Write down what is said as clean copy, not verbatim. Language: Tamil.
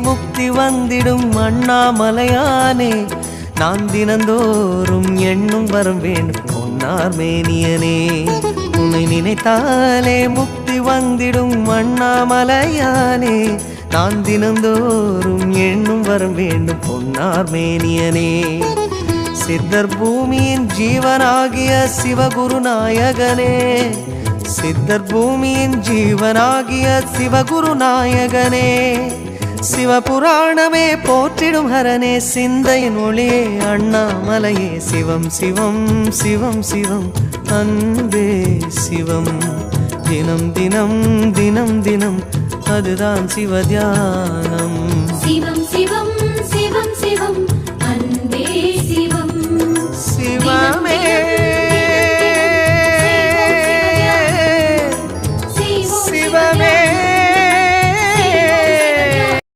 முக்தி வந்திடும் அண்ணாமலையானே நான் தினந்தோறும் எண்ணும் வரம் வேண்டும் பொன்னார் மேனியனே உன்னை நினைத்தாலே முக்தி வந்திடும் அண்ணாமலையானே நான் தினந்தோறும் எண்ணும் வரம் வேண்டும் பொன்னார் மேனியனே சித்தர் பூமியின் ஜீவனாகிய சிவகுரு நாயகனே சித்தர் பூமியின் ஜீவனாகிய சிவகுரு நாயகனே சிவபுராணமே போற்றிடும் ஹரனே சிந்தையின் ஒளியே அண்ணாமலையே சிவம் சிவம் சிவம் சிவம் அன்பே சிவம் தினம் தினம் தினம் தினம் அதுதான் சிவதியானம் சிவம் சிவம் சிவம் சிவம் அன்பே சிவம் சிவம்